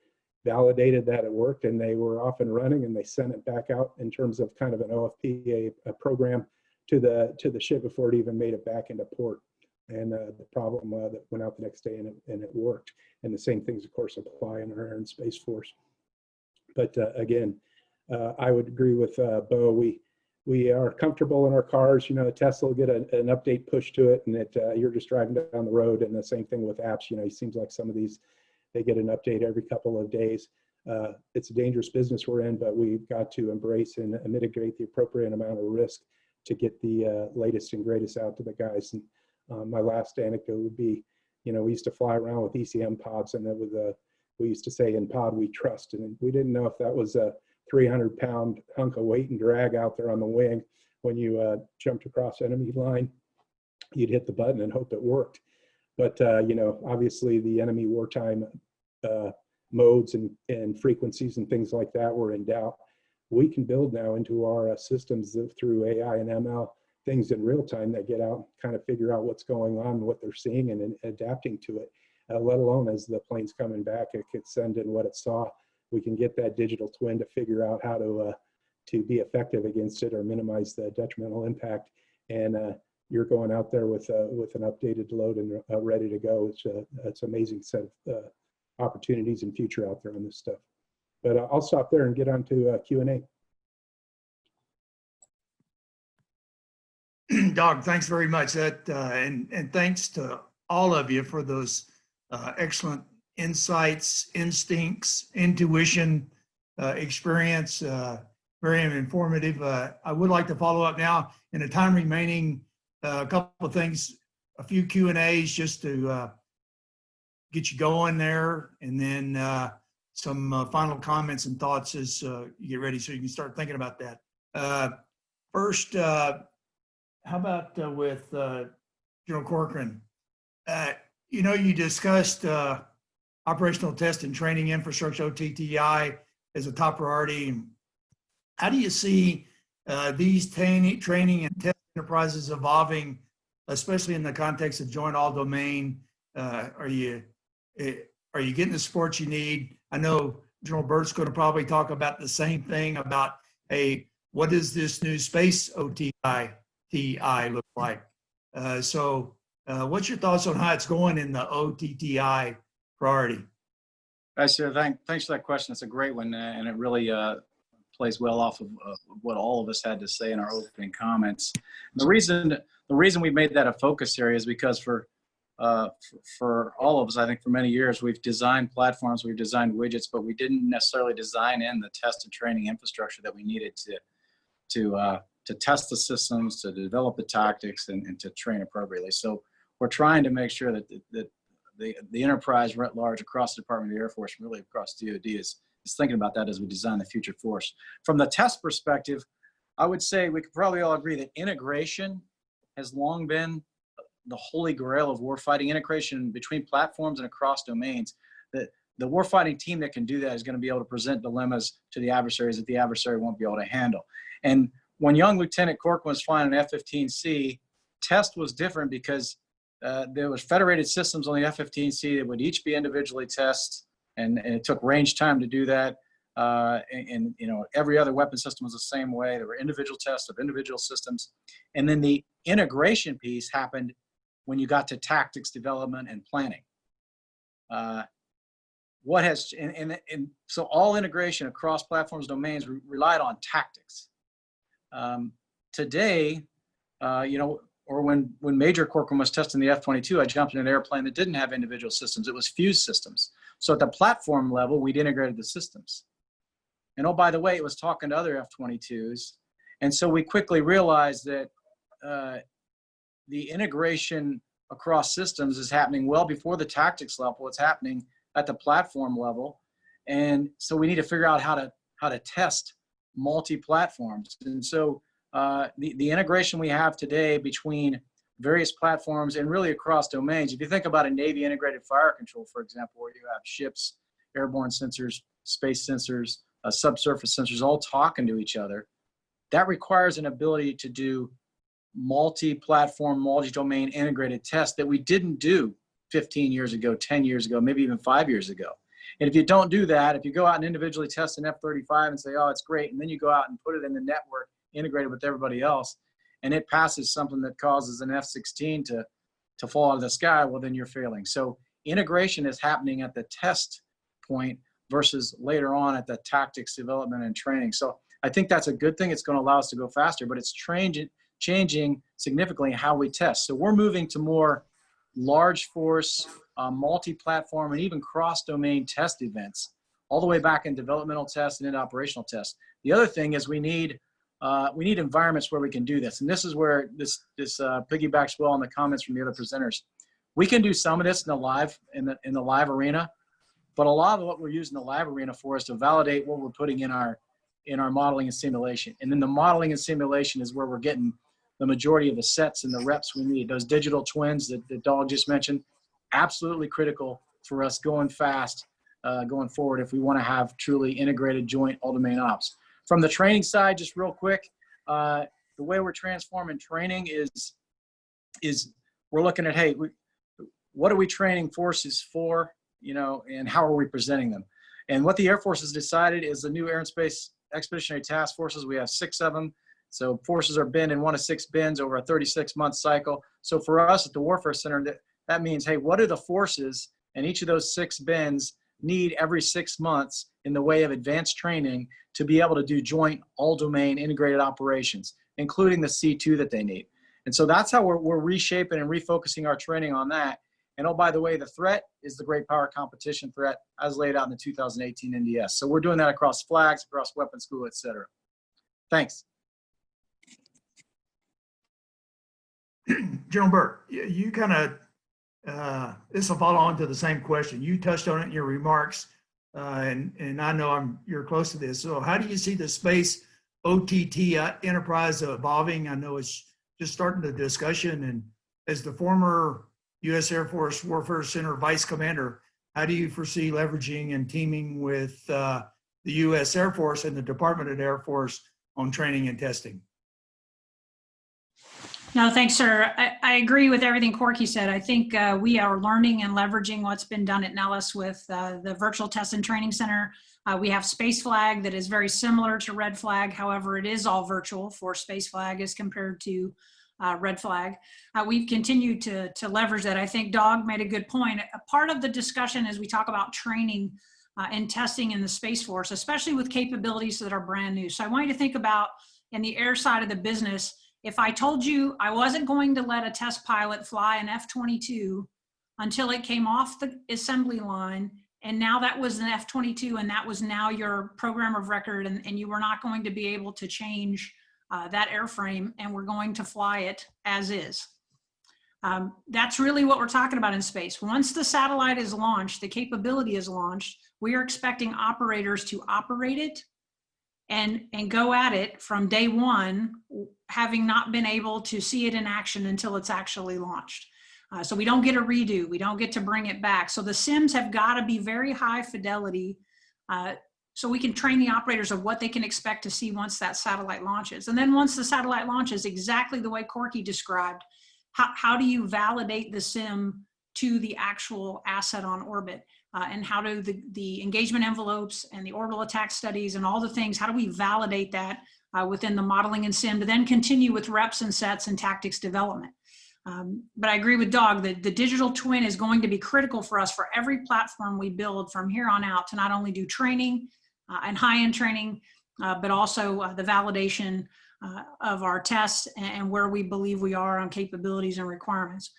validated that it worked, and they were off and running, and they sent it back out in terms of kind of an OFP, a program to the ship before it even made it back into port. And the problem that went out the next day, and it worked. And the same things, of course, apply in our Air and Space Force. But again, I would agree with Bo. We are comfortable in our cars. You know, Tesla will get an update push to it, and you're just driving down the road. And the same thing with apps. You know, it seems like some of these, they get an update every couple of days. It's a dangerous business we're in, but we've got to embrace and mitigate the appropriate amount of risk to get the latest and greatest out to the guys. And my last anecdote would be, you know, we used to fly around with ECM pods, and it was we used to say, in pod we trust, and we didn't know if that was a 300-pound hunk of weight and drag out there on the wing. When you jumped across enemy line, you'd hit the button and hope it worked. But you know, obviously the enemy wartime modes and frequencies and things like that were in doubt. We can build now into our systems through AI and ML things in real time that get out, kind of figure out what's going on, what they're seeing, and adapting to it. Let alone as the plane's coming back, it could send in what it saw. We can get that digital twin to figure out how to be effective against it or minimize the detrimental impact. And you're going out there with an updated load and ready to go. It's an amazing set of opportunities and future out there on this stuff. But I'll stop there and get on to Q&A. Doug, thanks very much. And thanks to all of you for those excellent insights, instincts, intuition, experience, very informative. I would like to follow up now in the time remaining, a couple of things, a few Q&As just to get you going there, and then some final comments and thoughts as you get ready so you can start thinking about that. First, how about with General Corcoran? You know, you discussed operational test and training infrastructure, OTTI, as a top priority. How do you see these training and test enterprises evolving, especially in the context of joint all domain? Are you getting the support you need? I know General Burt's going to probably talk about the same thing about, hey, what does this new space OTTI look like? So what's your thoughts on how it's going in the OTTI priority? Sir, thanks for that question. It's a great one, and it really plays well off of what all of us had to say in our opening comments. The reason we made that a focus area is because for all of us, I think for many years, we've designed platforms, we've designed widgets, but we didn't necessarily design in the test and training infrastructure that we needed to test the systems, to develop the tactics, and to train appropriately. So we're trying to make sure that the enterprise writ large across the Department of the Air Force, really across DoD, is thinking about that as we design the future force. From the test perspective, I would say we could probably all agree that integration has long been the holy grail of warfighting, integration between platforms and across domains. The warfighting team that can do that is going to be able to present dilemmas to the adversaries that the adversary won't be able to handle. And when young Lieutenant Corcoran was flying an F-15C, test was different because there was federated systems on the F-15C that would each be individually tested, and it took range time to do that. And you know, every other weapon system was the same way. There were individual tests of individual systems. And then the integration piece happened when you got to tactics development and planning. So all integration across platforms, domains relied on tactics. Today, you know, or when Major Corcoran was testing the F-22, I jumped in an airplane that didn't have individual systems. It was fused systems. So at the platform level, we'd integrated the systems. And oh, by the way, it was talking to other F-22s. And so we quickly realized that the integration across systems is happening well before the tactics level. It's happening at the platform level. And so we need to figure out how to test multi-platforms. And so the integration we have today between various platforms and really across domains. If you think about a Navy integrated fire control, for example, where you have ships, airborne sensors, space sensors, subsurface sensors all talking to each other, that requires an ability to do multi-platform, multi-domain integrated tests that we didn't do 15 years ago, 10 years ago, maybe even 5 years ago. And if you don't do that, if you go out and individually test an F-35 and say, oh, it's great, and then you go out and put it in the network, integrated with everybody else, and it passes something that causes an F-16 to fall out of the sky, well, then you're failing. So integration is happening at the test point versus later on at the tactics development and training. So I think that's a good thing. It's going to allow us to go faster, but it's changing significantly how we test. So we're moving to more large force, multi-platform, and even cross-domain test events, all the way back in developmental tests and in operational tests. The other thing is we need environments where we can do this. And this is where this piggybacks well on the comments from the other presenters. We can do some of this in the live arena, but a lot of what we're using the live arena for is to validate what we're putting in our modeling and simulation. And then the modeling and simulation is where we're getting the majority of the sets and the reps we need. Those digital twins that the dog just mentioned, absolutely critical for us going fast, going forward if we want to have truly integrated joint all domain ops. From the training side, just real quick, the way we're transforming training is we're looking at, hey, what are we training forces for, and how are we presenting them? And what the Air Force has decided is the new Aerospace Expeditionary Task Forces. We have 6 of them. So forces are binned in 1 to 6 bins over a 36-month cycle. So for us at the Warfare Center, that means, hey, what are the forces in each of those 6 bins need every 6 months in the way of advanced training to be able to do joint all-domain integrated operations, including the C2 that they need. And so that's how we're reshaping and refocusing our training on that. And oh, by the way, the threat is the great power competition threat as laid out in the 2018 NDS. So we're doing that across flags, across weapon school, et cetera. Thanks. General Burke, you kind of, this will follow on to the same question. You touched on it in your remarks, and I know you're close to this. So how do you see the space OTT enterprise evolving? I know it's just starting the discussion, and as the former U.S. Air Force Warfare Center Vice Commander, how do you foresee leveraging and teaming with the U.S. Air Force and the Department of Air Force on training and testing? No, thanks, sir. I agree with everything Corky said. I think we are learning and leveraging what's been done at Nellis with the Virtual Test and Training Center. We have Space Flag that is very similar to Red Flag. However, it is all virtual for Space Flag as compared to Red Flag. We've continued to leverage that. I think Dog made a good point. A part of the discussion as we talk about training and testing in the Space Force, especially with capabilities that are brand new. So I want you to think about in the air side of the business, if I told you I wasn't going to let a test pilot fly an F-22 until it came off the assembly line, and now that was an F-22 and that was now your program of record, and you were not going to be able to change that airframe, and we're going to fly it as is. That's really what we're talking about in space. Once the satellite is launched, the capability is launched, we are expecting operators to operate it and go at it from day one, having not been able to see it in action until it's actually launched. So we don't get a redo, we don't get to bring it back. So the sims have got to be very high fidelity so we can train the operators of what they can expect to see once that satellite launches. And then once the satellite launches, exactly the way Corky described, how do you validate the sim to the actual asset on orbit? And how do the engagement envelopes and the orbital attack studies and all the things, how do we validate that within the modeling and sim to then continue with reps and sets and tactics development? But I agree with Dog that the digital twin is going to be critical for us for every platform we build from here on out to not only do training and high-end training, but also the validation of our tests and where we believe we are on capabilities and requirements.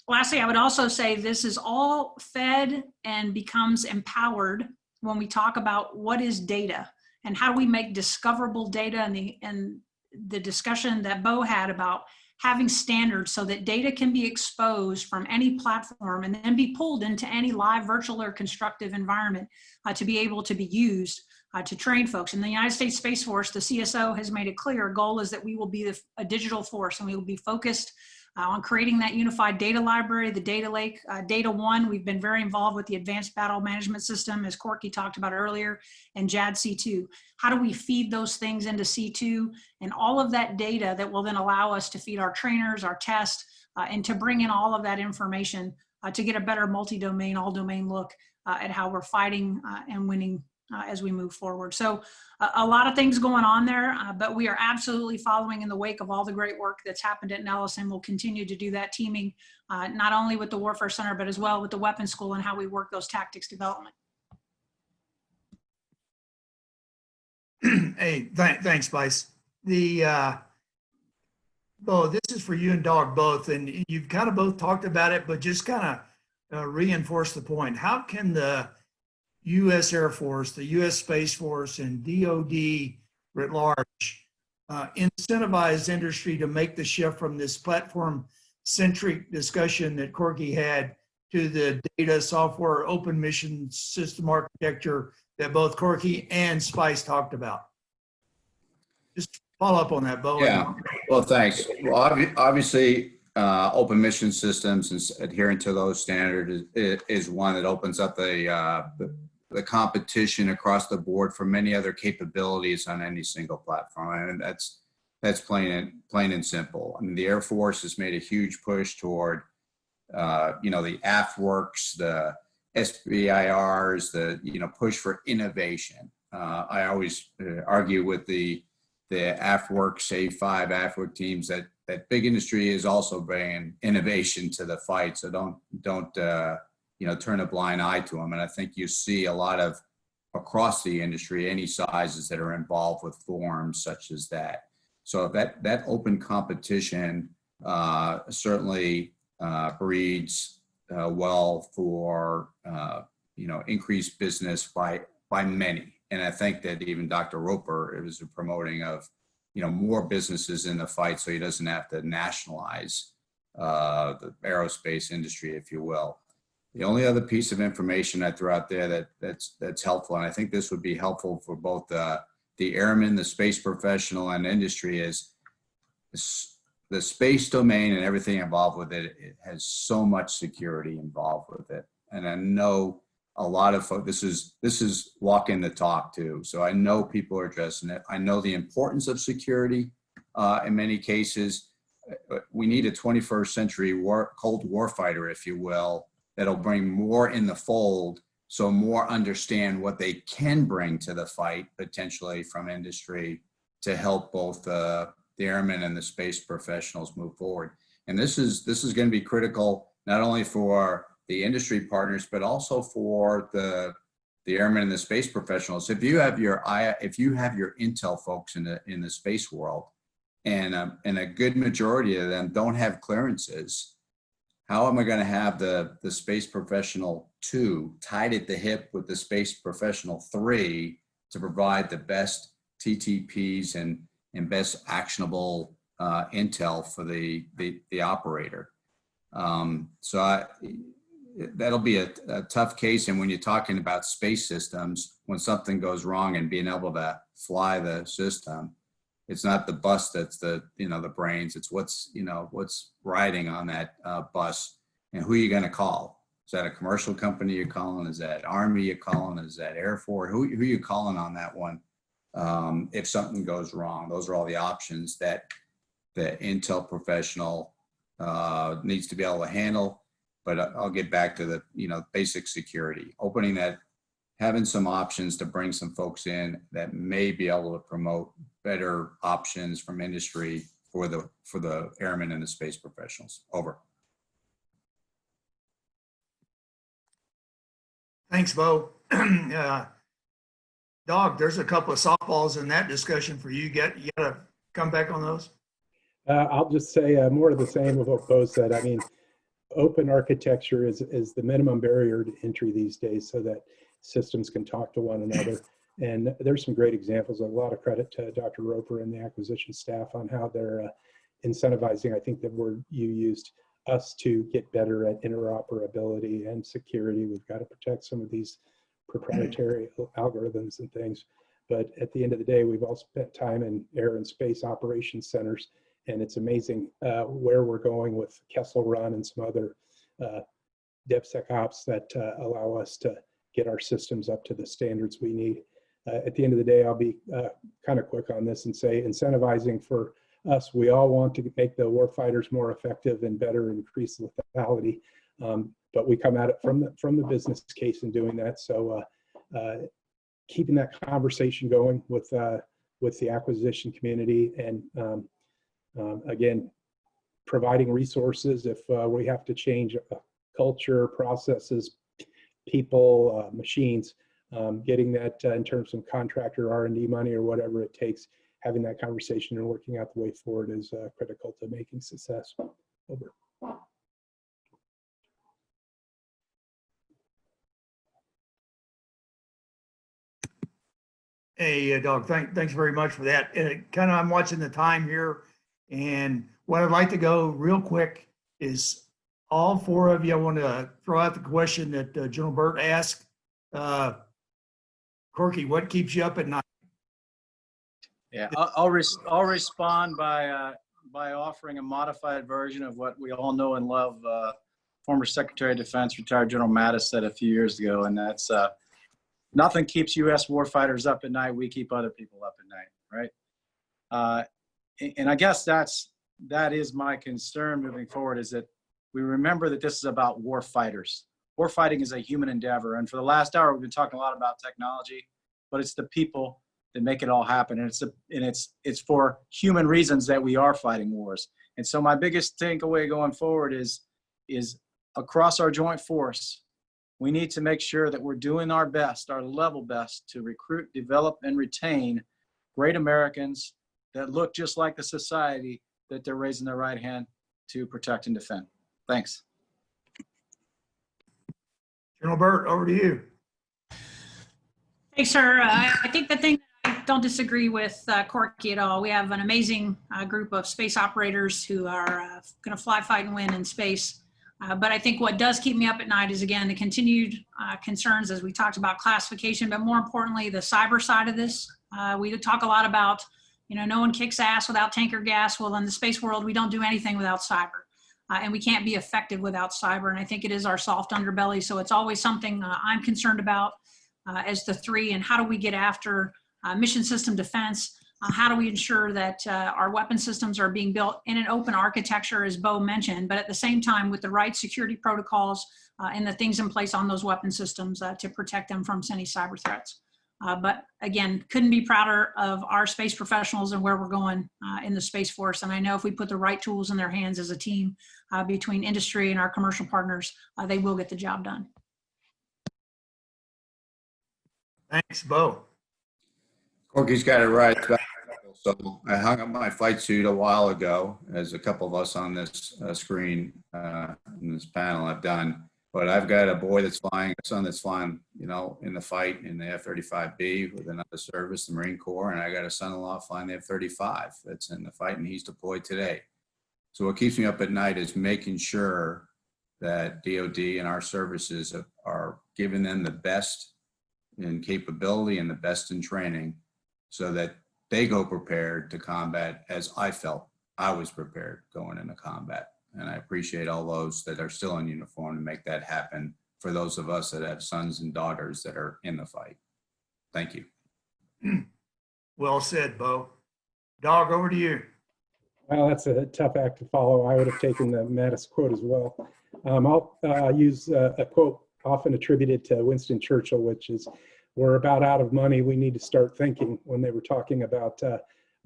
Lastly, I would also say this is all fed and becomes empowered when we talk about what is data and how do we make discoverable data, and the discussion that Bo had about having standards so that data can be exposed from any platform and then be pulled into any live, virtual, or constructive environment to be able to be used to train folks. In the United States Space Force, the CSO has made it clear, our goal is that we will be a digital force, and we will be focused on creating that unified data library, the data lake. Data One, we've been very involved with the Advanced Battle Management System, as Corky talked about earlier, and JADC2. How do we feed those things into C2 and all of that data that will then allow us to feed our trainers, our tests, and to bring in all of that information to get a better multi-domain, all-domain look at how we're fighting and winning as we move forward. So a lot of things going on there, but we are absolutely following in the wake of all the great work that's happened at Nellis, and we'll continue to do that, teaming not only with the Warfare Center, but as well with the Weapons School and how we work those tactics development. Hey, thanks, Spice. Bo, this is for you and Dog both, and you've kind of both talked about it, but just kind of reinforce the point. How can the U.S. Air Force, the U.S. Space Force, and DOD writ large incentivize industry to make the shift from this platform-centric discussion that Corky had to the data, software, open mission system architecture that both Corky and Spice talked about? Just follow up on that, Bo. Yeah, well, thanks. Well, obviously, open mission systems and adhering to those standards is one that opens up the competition across the board for many other capabilities on any single platform, and that's plain and simple. I mean, the Air Force has made a huge push toward, the AFWorks, the SBIRs, the push for innovation. I always argue with the AFWorks, A5 AFWork teams that big industry is also bringing innovation to the fight. So don't turn a blind eye to them. And I think you see a lot of across the industry, any sizes that are involved with forums such as that. So that open competition certainly breeds well for increased business by many. And I think that even Dr. Roper is a promoting of more businesses in the fight, so he doesn't have to nationalize the aerospace industry, if you will. The only other piece of information I throw out there that's helpful, and I think this would be helpful for both the airmen, the space professional, and industry, is the space domain and everything involved with it. It has so much security involved with it, and I know a lot of folks. This is walking the talk too. So I know people are addressing it. I know the importance of security in many cases. We need a 21st century Cold War fighter, if you will, that'll bring more in the fold, so more understand what they can bring to the fight potentially from industry to help both the airmen and the space professionals move forward. And this is going to be critical not only for the industry partners, but also for the airmen and the space professionals. If you have your intel folks in the space world, and a good majority of them don't have clearances, how am I going to have the space professional 2 tied at the hip with the space professional 3 to provide the best TTPs and best actionable intel for the operator? That'll be a tough case. And when you're talking about space systems, when something goes wrong and being able to fly the system, it's not the bus that's the brains. It's what's riding on that bus, and who are you going to call? Is that a commercial company you're calling? Is that Army you're calling? Is that Air Force? Who are you calling on that one? If something goes wrong, those are all the options that the intel professional needs to be able to handle. But I'll get back to the basic security, opening that, having some options to bring some folks in that may be able to promote better options from industry for the airmen and the space professionals. Over. Thanks, Bo. Dog, there's a couple of softballs in that discussion for you. You gotta come back on those. I'll just say more of the same of what Bo said. I mean, open architecture is the minimum barrier to entry these days, so that systems can talk to one another. And there's some great examples. A lot of credit to Dr. Roper and the acquisition staff on how they're incentivizing, I think the word you used, us to get better at interoperability and security. We've got to protect some of these proprietary algorithms and things. But at the end of the day, we've all spent time in air and space operations centers, and it's amazing where we're going with Kessel Run and some other DevSecOps that allow us to get our systems up to the standards we need. At the end of the day, I'll be kind of quick on this and say incentivizing for us, we all want to make the warfighters more effective and better increase lethality, but we come at it from the business case in doing that. So keeping that conversation going with the acquisition community, and again, providing resources if we have to change culture, processes, people, machines, getting that in terms of contractor R&D money or whatever it takes, having that conversation and working out the way forward is critical to making success. Over. Hey, Doug, thanks very much for that. Kind of, I'm watching the time here, and what I'd like to go real quick is all four of you, I want to throw out the question that General Burt asked. Corky, what keeps you up at night? Yeah, I'll respond by offering a modified version of what we all know and love. Former Secretary of Defense, retired General Mattis, said a few years ago, and that's nothing keeps U.S. warfighters up at night. We keep other people up at night, right? And I guess that is my concern moving forward, is that we remember that this is about war fighters. War fighting is a human endeavor. And for the last hour, we've been talking a lot about technology, but it's the people that make it all happen. And it's for human reasons that we are fighting wars. And so my biggest takeaway going forward is across our joint force, we need to make sure that we're doing our best, our level best, to recruit, develop, and retain great Americans that look just like the society that they're raising their right hand to protect and defend. Thanks. General Burt, over to you. Thanks, sir. I think the thing that I don't disagree with Corky at all. We have an amazing group of space operators who are going to fly, fight, and win in space. But I think what does keep me up at night is, again, the continued concerns, as we talked about classification, but more importantly, the cyber side of this. We talk a lot about, no one kicks ass without tanker gas. Well, in the space world, we don't do anything without cyber. And we can't be effective without cyber. And I think it is our soft underbelly. So it's always something I'm concerned about as the three. And how do we get after mission system defense? How do we ensure that our weapon systems are being built in an open architecture, as Bo mentioned, but at the same time with the right security protocols and the things in place on those weapon systems to protect them from any cyber threats. But again, couldn't be prouder of our space professionals and where we're going in the Space Force. And I know if we put the right tools in their hands as a team between industry and our commercial partners, they will get the job done. Thanks, Bo. Corky's got it right. So I hung up my flight suit a while ago, as a couple of us on this screen in this panel have done. But I've got a boy that's flying, a son that's flying, in the fight in the F-35B with another service, the Marine Corps, and I got a son-in-law flying the F-35 that's in the fight, and he's deployed today. So what keeps me up at night is making sure that DOD and our services are giving them the best in capability and the best in training, so that they go prepared to combat as I felt I was prepared going into combat. And I appreciate all those that are still in uniform to make that happen for those of us that have sons and daughters that are in the fight. Thank you. Well said, Bo. Dog, over to you. Well, that's a tough act to follow. I would have taken the Mattis quote as well. I'll use a quote often attributed to Winston Churchill, which is, "We're about out of money. We need to start thinking," when they were talking about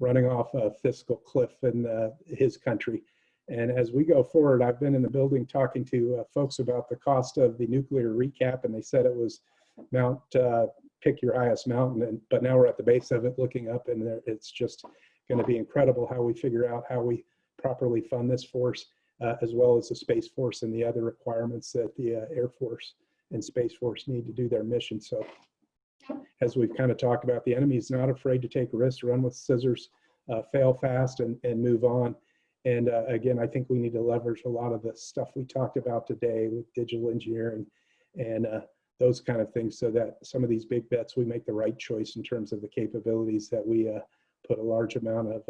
running off a fiscal cliff in his country. And as we go forward, I've been in the building talking to folks about the cost of the nuclear recap, and they said it was pick your highest mountain, but now we're at the base of it looking up, and it's just going to be incredible how we figure out how we properly fund this force, as well as the Space Force and the other requirements that the Air Force and Space Force need to do their mission. So as we've kind of talked about, the enemy is not afraid to take risks, run with scissors, fail fast, and move on. And again, I think we need to leverage a lot of the stuff we talked about today with digital engineering and those kind of things, so that some of these big bets, we make the right choice in terms of the capabilities, that we put a large amount of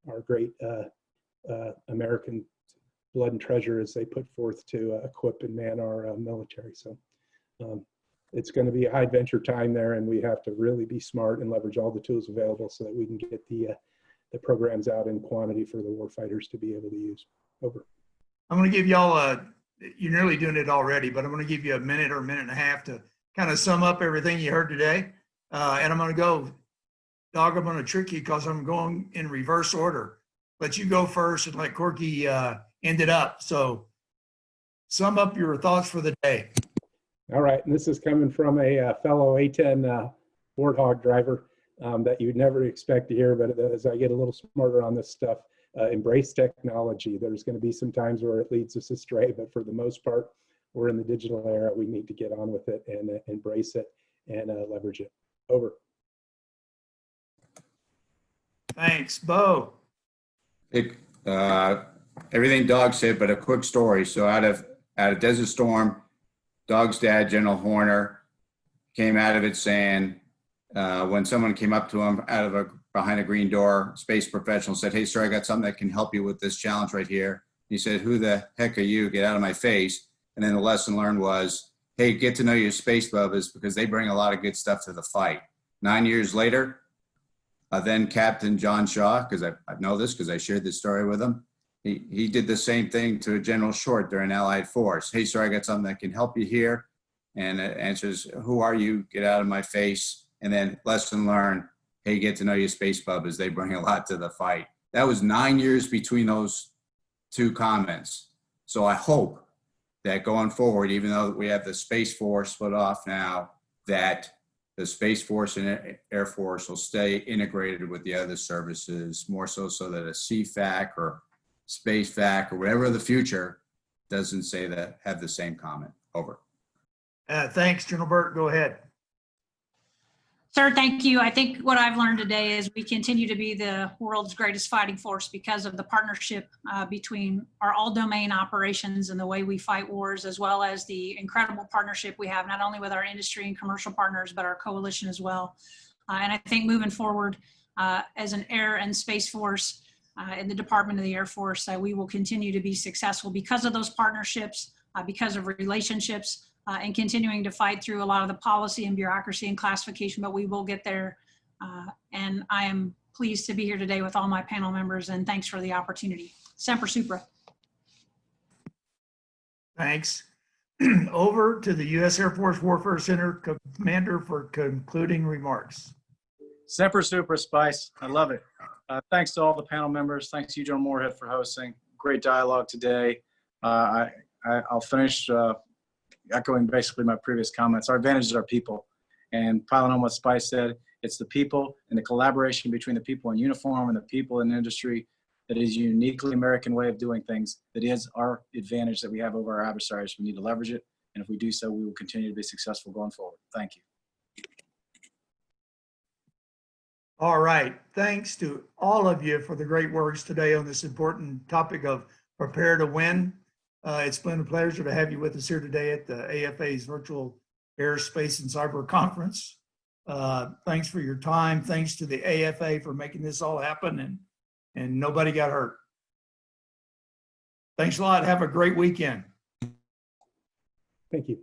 our great American blood and treasure as they put forth to equip and man our military. So it's going to be a high venture time there, and we have to really be smart and leverage all the tools available so that we can get the programs out in quantity for the warfighters to be able to use. Over. I'm going to give y'all you're nearly doing it already, but I'm going to give you a minute or a minute and a half to kind of sum up everything you heard today. And I'm going to go, Doug, I'm going to trick you because I'm going in reverse order. Let you go first and let Corky end it up. So sum up your thoughts for the day. All right, and this is coming from a fellow A10 Warthog driver that you'd never expect to hear, but as I get a little smarter on this stuff, embrace technology. There's going to be some times where it leads us astray, but for the most part, we're in the digital era. We need to get on with it and embrace it and leverage it. Over. Thanks. Bo. Everything Doug said, but a quick story. So out of Desert Storm, Doug's dad, General Horner, came out of it saying, when someone came up to him behind a green door, space professional, said, "Hey, sir, I got something that can help you with this challenge right here." He said, "Who the heck are you? Get out of my face." And then the lesson learned was, hey, get to know your space bubbas, because they bring a lot of good stuff to the fight. 9 years later, then Captain John Shaw, because I know this because I shared this story with him, he did the same thing to General Short during Allied Force. "Hey, sir, I got something that can help you here." And it answers, "Who are you? Get out of my face." And then lesson learned, hey, get to know your space bubbas. They bring a lot to the fight. That was 9 years between those two comments. So I hope that going forward, even though we have the Space Force split off now, that the Space Force and Air Force will stay integrated with the other services, more so that a CFAC or Space FAC or whatever the future doesn't say that, have the same comment. Over. Thanks, General Burt. Go ahead. Sir, thank you. I think what I've learned today is we continue to be the world's greatest fighting force because of the partnership between our all-domain operations and the way we fight wars, as well as the incredible partnership we have not only with our industry and commercial partners, but our coalition as well. And I think moving forward as an air and space force in the Department of the Air Force, we will continue to be successful because of those partnerships, because of relationships, and continuing to fight through a lot of the policy and bureaucracy and classification, but we will get there. And I am pleased to be here today with all my panel members, and thanks for the opportunity. Semper Supra. Thanks. Over to the U.S. Air Force Warfare Center Commander for concluding remarks. Semper Supra, Spice. I love it. Thanks to all the panel members. Thanks to you, General Moorhead, for hosting. Great dialogue today. I'll finish echoing basically my previous comments. Our advantage is our people. And piling on what Spice said, it's the people and the collaboration between the people in uniform and the people in the industry that is a uniquely American way of doing things. That is our advantage that we have over our adversaries. We need to leverage it. And if we do so, we will continue to be successful going forward. Thank you. All right. Thanks to all of you for the great words today on this important topic of prepare to win. It's been a pleasure to have you with us here today at the AFA's Virtual Aerospace and Cyber Conference. Thanks for your time. Thanks to the AFA for making this all happen, and nobody got hurt. Thanks a lot. Have a great weekend. Thank you.